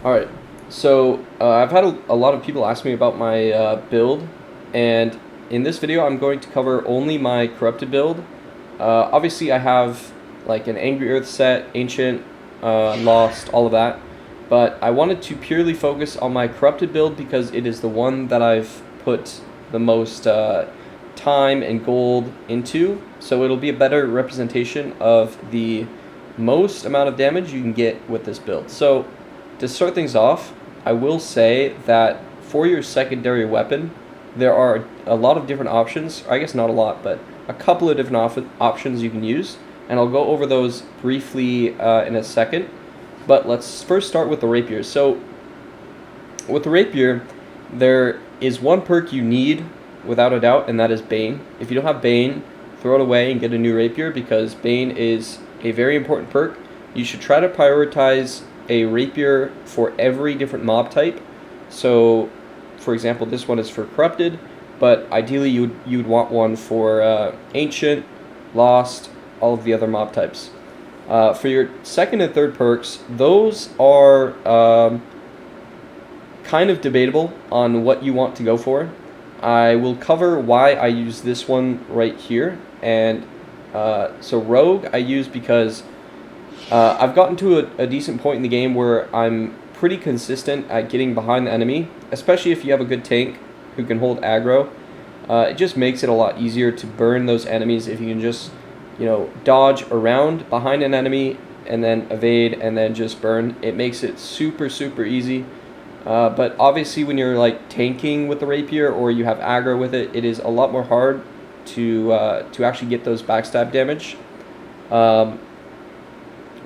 Alright, so I've had a lot of people ask me about my build, and in this video I'm going to cover only my corrupted build. Obviously I have like an Angry Earth set, Ancient, Lost, all of that, but I wanted to purely focus on my corrupted build because it is the one that I've put the most time and gold into, so it'll be a better representation of the most amount of damage you can get with this build. So to start things off, I will say that for your secondary weapon, there are a lot of different options. I guess not a lot, but a couple of different options you can use, and I'll go over those briefly in a second. But let's first start with the Rapier. So with the Rapier, there is one perk you need without a doubt, and that is Bane. If you don't have Bane, throw it away and get a new Rapier, because Bane is a very important perk. You should try to prioritize a Rapier for every different mob type. So for example, this one is for corrupted, but ideally you'd want one for ancient, lost, all of the other mob types. For your second and third perks, those are kind of debatable on what you want to go for. I will cover why I use this one right here. And so Rogue I use because I've gotten to a decent point in the game where I'm pretty consistent at getting behind the enemy, especially if you have a good tank who can hold aggro. It just makes it a lot easier to burn those enemies if you can just, dodge around behind an enemy and then evade and then just burn. It makes it super easy. But obviously when you're like tanking with the Rapier or you have aggro with it, it is a lot more hard to actually get those backstab damage.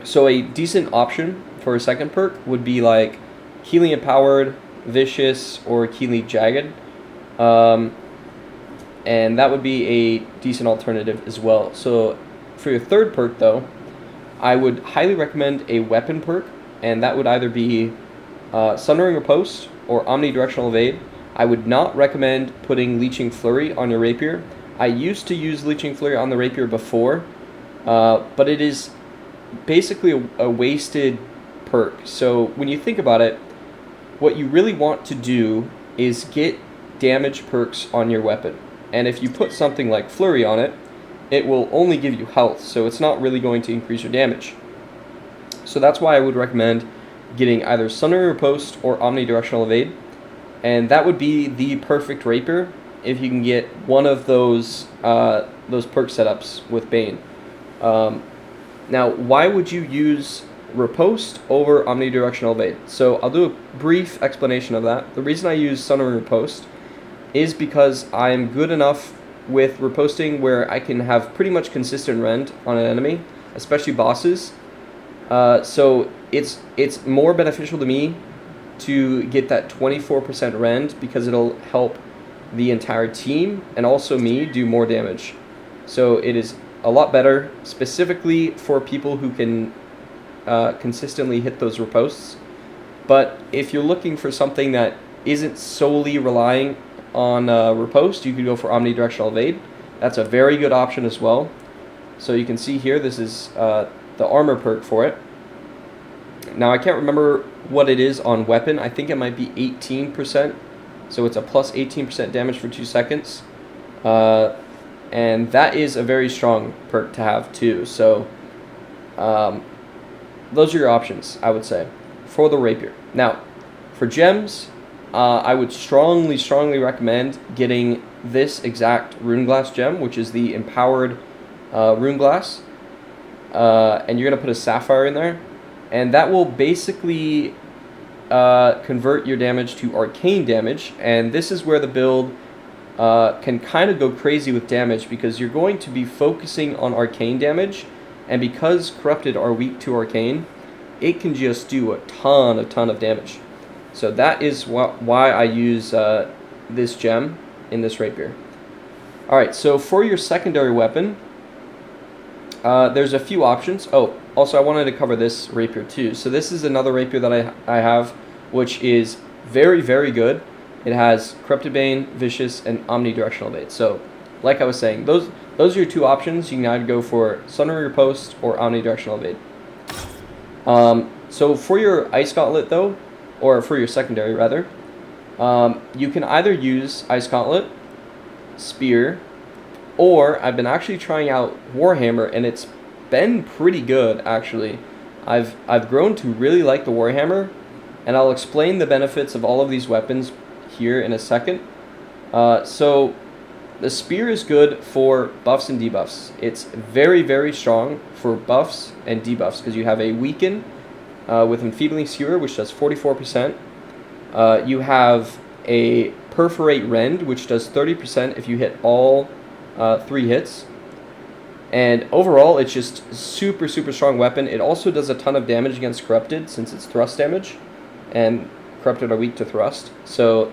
So a decent option for a second perk would be like Healing Empowered, Vicious, or Keely Jagged. And that would be a decent alternative as well. So for your third perk though, I would highly recommend a weapon perk, and that would either be Sundering Riposte or Omnidirectional Evade. I would not recommend putting Leeching Flurry on your Rapier. I used to use Leeching Flurry on the Rapier before, but it is basically a wasted perk. So when you think about it, what you really want to do is get damage perks on your weapon. And if you put something like Flurry on it, it will only give you health, so it's not really going to increase your damage. So that's why I would recommend getting either Sundering Riposte or Omnidirectional Evade, and that would be the perfect Rapier if you can get one of those perk setups with Bane. Now, why would you use Riposte over Omnidirectional Evade? So I'll do a brief explanation of that. The reason I use Sundering Riposte is because I'm good enough with riposting where I can have pretty much consistent rend on an enemy, especially bosses. So it's more beneficial to me to get that 24% rend because it'll help the entire team and also me do more damage. So it is a lot better specifically for people who can consistently hit those ripostes. But if you're looking for something that isn't solely relying on riposte, you could go for Omnidirectional Evade. That's a very good option as well. So you can see here, this is the armor perk for it. Now I can't remember what it is on weapon. I think it might be 18%. So it's a plus 18% damage for 2 seconds. And that is a very strong perk to have too. So those are your options, I would say, for the Rapier. Now, for gems, I would strongly recommend getting this exact Rune Glass gem, which is the Empowered Rune Glass. And you're going to put a Sapphire in there. And that will basically convert your damage to arcane damage. And this is where the build can kind of go crazy with damage, because you're going to be focusing on arcane damage, and because corrupted are weak to arcane, it can just do a ton of damage. So that is why I use this gem in this Rapier. Alright, so for your secondary weapon, there's a few options. Oh, also I wanted to cover this Rapier too. So this is another Rapier that I have, which is very good. It has Corrupted Bane, Vicious, and Omnidirectional Evade. So, like I was saying, those are your two options. You can either go for Sundering Riposte or Omnidirectional Evade. So for your Ice Gauntlet though, or for your secondary rather, you can either use Ice Gauntlet, Spear, or I've been actually trying out Warhammer, and it's been pretty good actually. I've grown to really like the Warhammer, and I'll explain the benefits of all of these weapons here in a second. So the Spear is good for buffs and debuffs. It's very, very strong for buffs and debuffs because you have a Weaken with Enfeebling Skewer, which does 44%. You have a Perforate Rend, which does 30% if you hit all 3 hits. And overall, it's just super, super strong weapon. It also does a ton of damage against Corrupted since it's thrust damage, and Corrupted are weak to thrust. So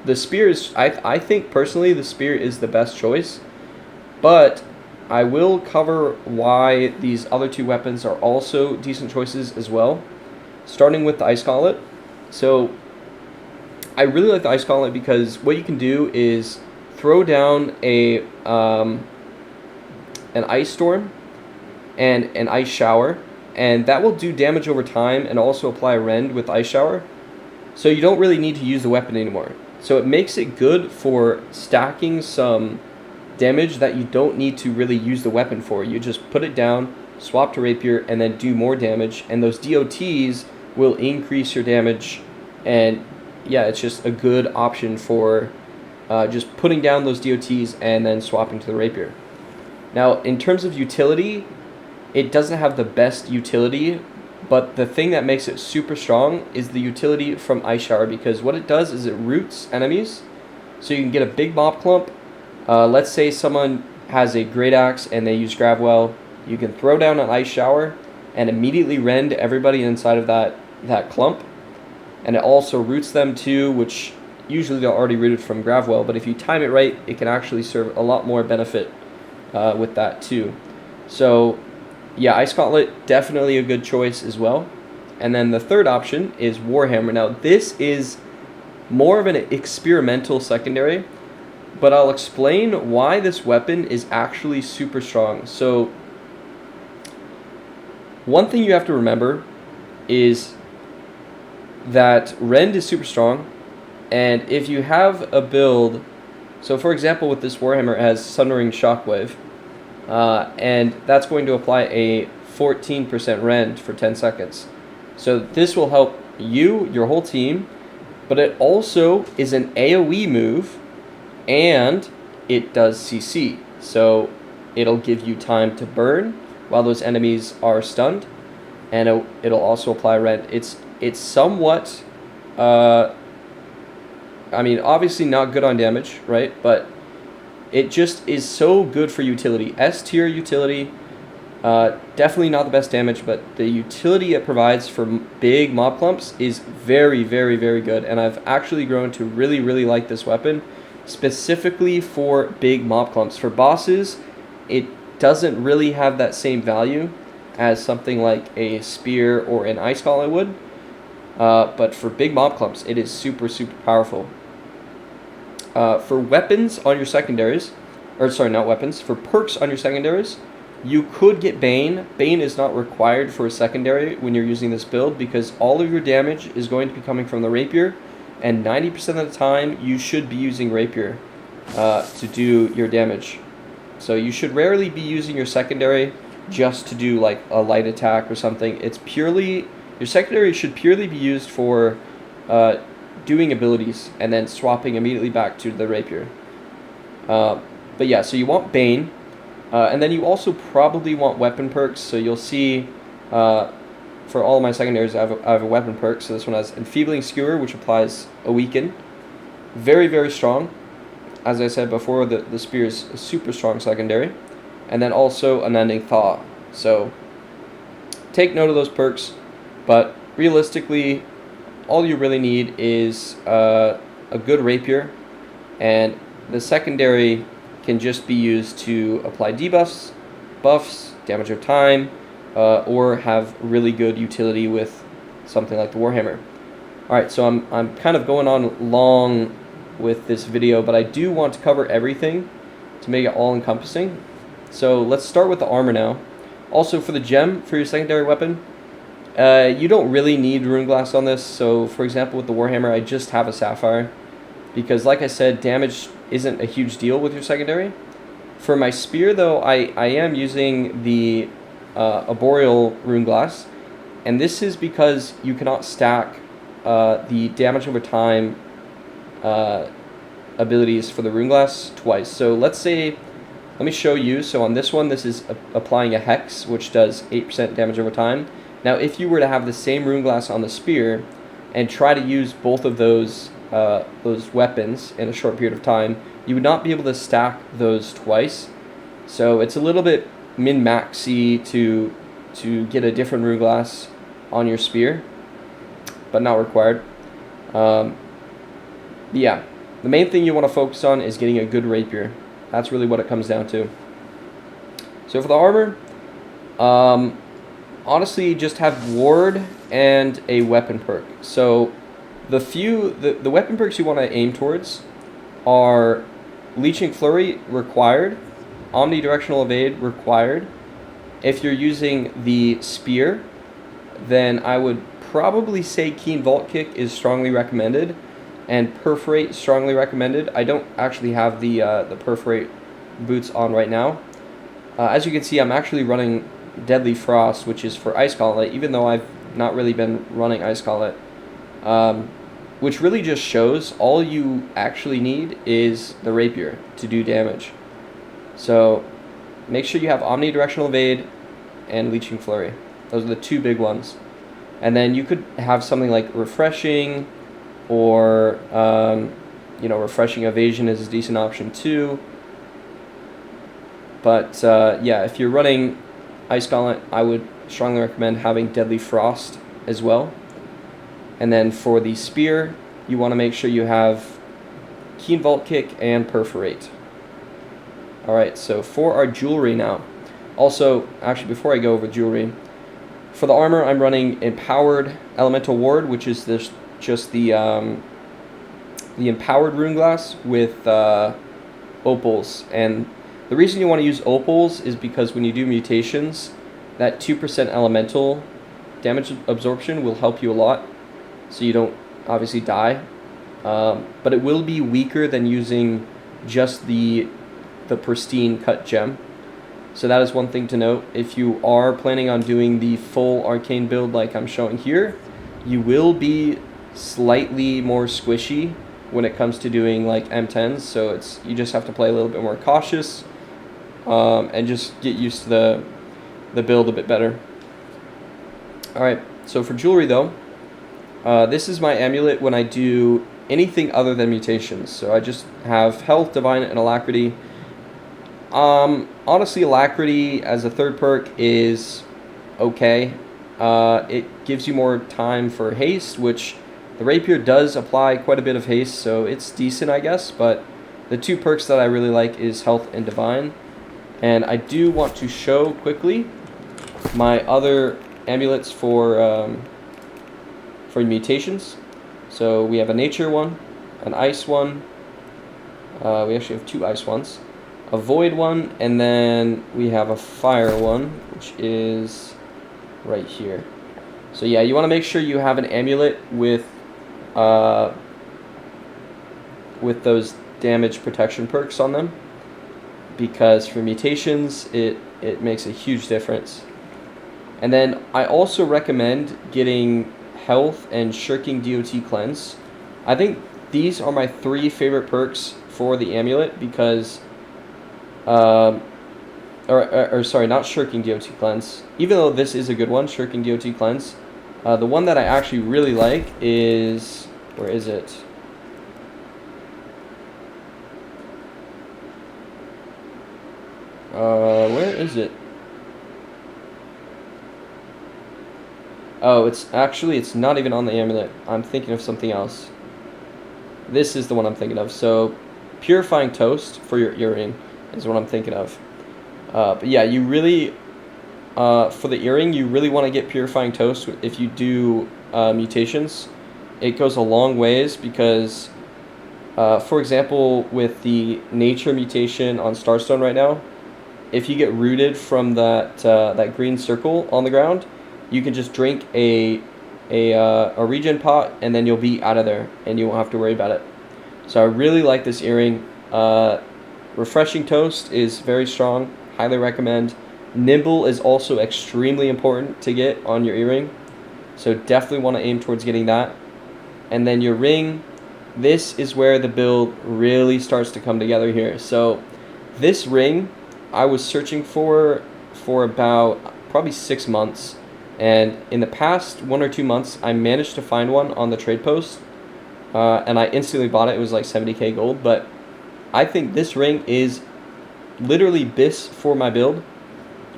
the Spear is, I think personally, the Spear is the best choice. But I will cover why these other 2 weapons are also decent choices as well. Starting with the Ice Gauntlet. So I really like the Ice Gauntlet because what you can do is throw down a an Ice Storm and an Ice Shower, and that will do damage over time and also apply a Rend with Ice Shower. So you don't really need to use the weapon anymore. So it makes it good for stacking some damage that you don't need to really use the weapon for. You just put it down, swap to Rapier, and then do more damage, and those DOTs will increase your damage. And yeah, it's just a good option for just putting down those DOTs and then swapping to the Rapier. Now, in terms of utility, it doesn't have the best utility, but the thing that makes it super strong is the utility from Ice Shower, because what it does is it roots enemies. So you can get a big mob clump. Let's say someone has a Great Axe and they use Gravwell. You can throw down an Ice Shower and immediately rend everybody inside of that clump. And it also roots them too, which usually they're already rooted from Gravwell, but if you time it right, it can actually serve a lot more benefit with that too. So yeah, Ice Gauntlet, definitely a good choice as well. And then the third option is Warhammer. Now this is more of an experimental secondary, but I'll explain why this weapon is actually super strong. So one thing you have to remember is that Rend is super strong, and if you have a build, so for example with this Warhammer it has Sundering Shockwave, and that's going to apply a 14% Rend for 10 seconds. So this will help you, your whole team, but it also is an AoE move, and it does CC. So it'll give you time to burn while those enemies are stunned, and it'll also apply Rend. It's somewhat, I mean, obviously not good on damage, right? But it just is so good for utility. S tier utility, definitely not the best damage, but the utility it provides for big mob clumps is very, very, very good. And I've actually grown to really, really like this weapon, specifically for big mob clumps. For bosses, it doesn't really have that same value as something like a Spear or an Ice Gauntlet would. But for big mob clumps, it is super, super powerful. For weapons on your secondaries, or sorry, not weapons, for perks on your secondaries, you could get Bane. Bane is not required for a secondary when you're using this build because all of your damage is going to be coming from the Rapier, and 90% of the time you should be using Rapier to do your damage. So you should rarely be using your secondary just to do like a light attack or something. It's purely, your secondary should purely be used for doing abilities and then swapping immediately back to the Rapier. But yeah, so you want Bane, and then you also probably want weapon perks. So you'll see for all of my secondaries I have a weapon perk. So this one has Enfeebling Skewer, which applies a Weaken. Very, very strong. As I said before, the Spear is a super strong secondary. And then also Unending Thaw. So take note of those perks, but realistically, all you really need is a good Rapier, and the secondary can just be used to apply debuffs, buffs, damage of time, or have really good utility with something like the Warhammer. Alright, so I'm kind of going on long with this video, but I do want to cover everything to make it all encompassing. So let's start with the armor now. Also for the gem for your secondary weapon, You don't really need Rune Glass on this. So, for example, with the Warhammer, I just have a Sapphire because, like I said, damage isn't a huge deal with your secondary. For my spear, though, I am using the Arboreal Rune Glass, and this is because you cannot stack the damage over time abilities for the Rune Glass twice. So let's say, let me show you. So on this one, this is applying a Hex, which does 8% damage over time. Now, if you were to have the same Rune Glass on the spear and try to use both of those weapons in a short period of time, you would not be able to stack those twice. So it's a little bit min-maxy to get a different Rune Glass on your spear, but not required. Yeah, the main thing you want to focus on is getting a good Rapier. That's really what it comes down to. So for the armor, honestly, just have Ward and a weapon perk. So the weapon perks you want to aim towards are Leeching Flurry required, Omnidirectional Evade required. If you're using the spear, then I would probably say Keen Vault Kick is strongly recommended, and Perforate strongly recommended. I don't actually have the Perforate boots on right now. As you can see, I'm actually running Deadly Frost, which is for Ice Gauntlet, even though I've not really been running Ice Gauntlet. Which really just shows all you actually need is the Rapier to do damage. So make sure you have Omnidirectional Evade and Leeching Flurry. Those are the two big ones. And then you could have something like Refreshing, or Refreshing Evasion is a decent option too. But yeah, if you're running Ice Gauntlet, I would strongly recommend having Deadly Frost as well. And then for the spear, you want to make sure you have Keen Vault Kick and Perforate. Alright, so for our jewelry now. Also, actually, before I go over jewelry, for the armor, I'm running Empowered Elemental Ward, which is just the Empowered Rune Glass with opals. And the reason you want to use opals is because when you do mutations, that 2% elemental damage absorption will help you a lot, so you don't obviously die. But it will be weaker than using just the pristine cut gem. So that is one thing to note. If you are planning on doing the full arcane build like I'm showing here, you will be slightly more squishy when it comes to doing like M10s. So you just have to play a little bit more cautious and just get used to the build a bit better. Alright, so for jewelry though, this is my amulet when I do anything other than mutations. So I just have Health, Divine, and Alacrity. Honestly, Alacrity as a third perk is okay. It gives you more time for haste, which the Rapier does apply quite a bit of haste, so it's decent, I guess. But the two perks that I really like is Health and Divine. And I do want to show quickly my other amulets for mutations. So we have a nature one, an ice one. We actually have two ice ones. A void one, and then we have a fire one, which is right here. So yeah, you want to make sure you have an amulet with those damage protection perks on them, because for mutations it makes a huge difference. And then I also recommend getting Health and Shirking DOT Cleanse. I think these are my three favorite perks for the amulet because sorry, not Shirking DOT Cleanse. Even though this is a good one, Shirking DOT Cleanse. The one that I actually really like is, where is it? Where is it? Oh, it's not even on the amulet. I'm thinking of something else. This is the one I'm thinking of. So, Purifying Toast for your earring is what I'm thinking of. But yeah, you really, for the earring, you really want to get Purifying Toast if you do mutations. It goes a long ways because, for example, with the Nature mutation on Starstone right now, if you get rooted from that green circle on the ground, you can just drink a regen pot, and then you'll be out of there, and you won't have to worry about it. So I really like this earring. Refreshing Toast is very strong. Highly recommend. Nimble is also extremely important to get on your earring. So definitely want to aim towards getting that. And then your ring, this is where the build really starts to come together here. So this ring I was searching for about probably 6 months. And in the past 1 or 2 months, I managed to find one on the trade post. And I instantly bought it. It was like 70k gold. But I think this ring is literally BIS for my build,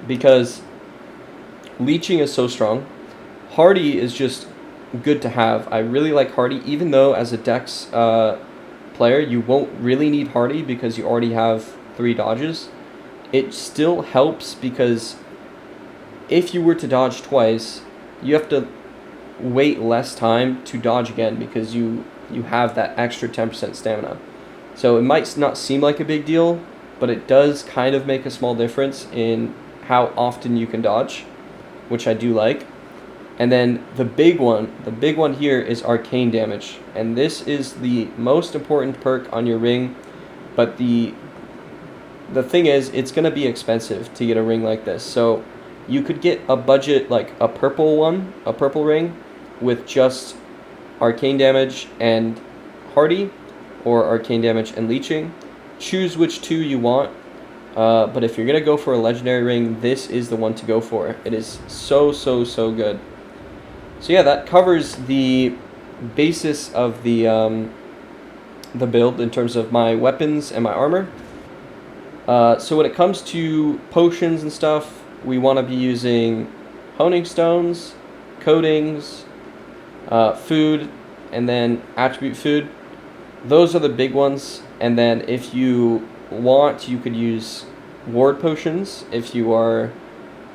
because leeching is so strong. Hardy is just good to have. I really like Hardy, even though as a Dex player, you won't really need Hardy because you already have 3 dodges. It still helps because if you were to dodge twice, you have to wait less time to dodge again because you have that extra 10% stamina. So it might not seem like a big deal, but it does kind of make a small difference in how often you can dodge, which I do like. And then the big one here is arcane damage. And this is the most important perk on your ring, but the thing is, it's going to be expensive to get a ring like this. So you could get a budget, like a purple ring with just arcane damage and hardy, or arcane damage and leeching. Choose which 2 you want. But if you're going to go for a legendary ring, this is the one to go for. It is so good. So yeah, that covers the basis of the build in terms of my weapons and my armor. So when it comes to potions and stuff, we want to be using honing stones, coatings, food, and then attribute food. Those are the big ones. And then if you want, you could use ward potions. If you are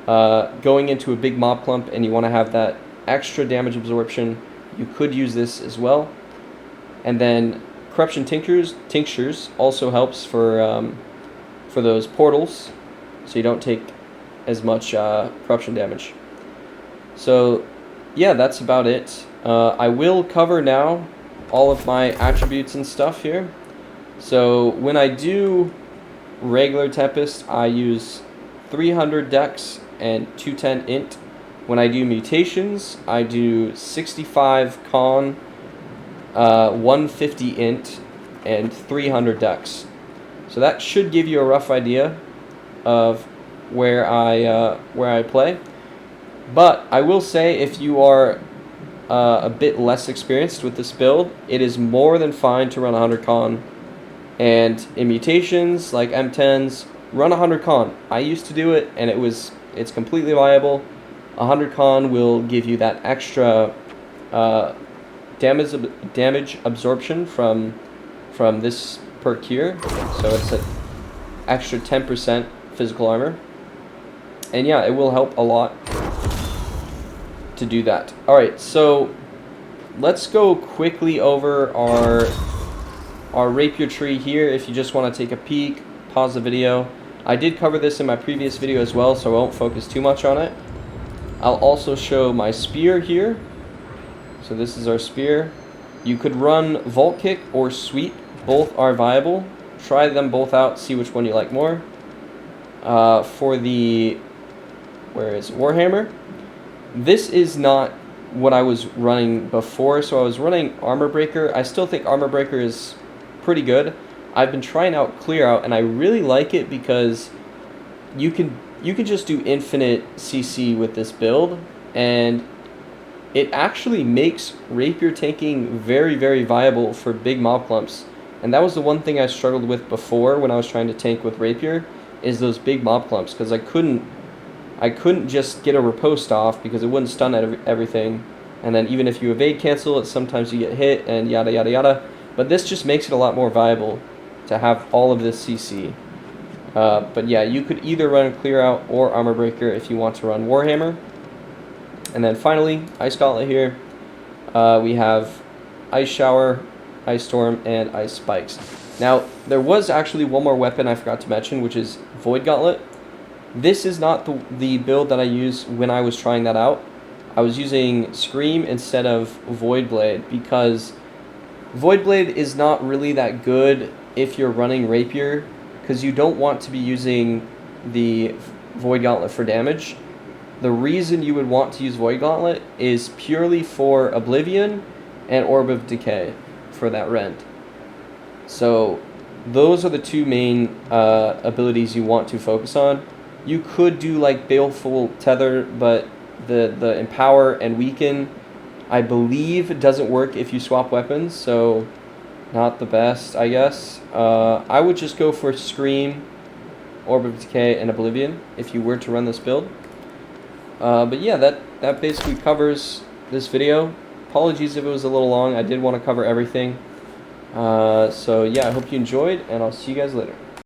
going into a big mob clump and you want to have that extra damage absorption, you could use this as well. And then corruption tinctures also helps for those portals, so you don't take as much corruption damage. So yeah, that's about it. I will cover now all of my attributes and stuff here. So when I do regular Tempest, I use 300 Dex and 210 Int. When I do mutations, I do 65 Con, 150 Int, and 300 Dex. So that should give you a rough idea of where I play. But I will say, if you are a bit less experienced with this build, it is more than fine to run 100 Con. And in mutations like M10s, run 100 Con. I used to do it, and it's completely viable. 100 Con will give you that extra damage absorption from this perk here. So it's an extra 10% physical armor. And yeah, it will help a lot to do that. Alright, so let's go quickly over our rapier tree here. If you just want to take a peek, pause the video. I did cover this in my previous video as well, so I won't focus too much on it. I'll also show my spear here. So this is our spear. You could run Vault Kick or Sweep. Both are viable. Try them both out, see which one you like more. For the... where is Warhammer? This is not what I was running before, so I was running Armor Breaker. I still think Armor Breaker is pretty good. I've been trying out Clear Out, and I really like it because you can just do infinite CC with this build, and it actually makes rapier tanking very, very viable for big mob clumps. And that was the one thing I struggled with before when I was trying to tank with rapier, is those big mob clumps, because I couldn't just get a riposte off because it wouldn't stun everything. And then even if you evade cancel it, sometimes you get hit and yada yada yada. But this just makes it a lot more viable to have all of this CC. But yeah, you could either run Clear Out or Armor Breaker if you want to run Warhammer. And then finally, Ice Gauntlet here. We have Ice Shower, Ice Storm, and Ice Spikes. Now, there was actually one more weapon I forgot to mention, which is Void Gauntlet. This is not the build that I used when I was trying that out. I was using Scream instead of Void Blade because Void Blade is not really that good if you're running Rapier, because you don't want to be using the Void Gauntlet for damage. The reason you would want to use Void Gauntlet is purely for Oblivion and Orb of Decay for that rend. So those are the two main abilities you want to focus on. You could do like Baleful Tether, but the Empower and Weaken, I believe, it doesn't work if you swap weapons, so not the best, I guess. I would just go for Scream, Orb of Decay, and Oblivion if you were to run this build. But yeah, that basically covers this video. Apologies if it was a little long. I did want to cover everything. So yeah, I hope you enjoyed, and I'll see you guys later.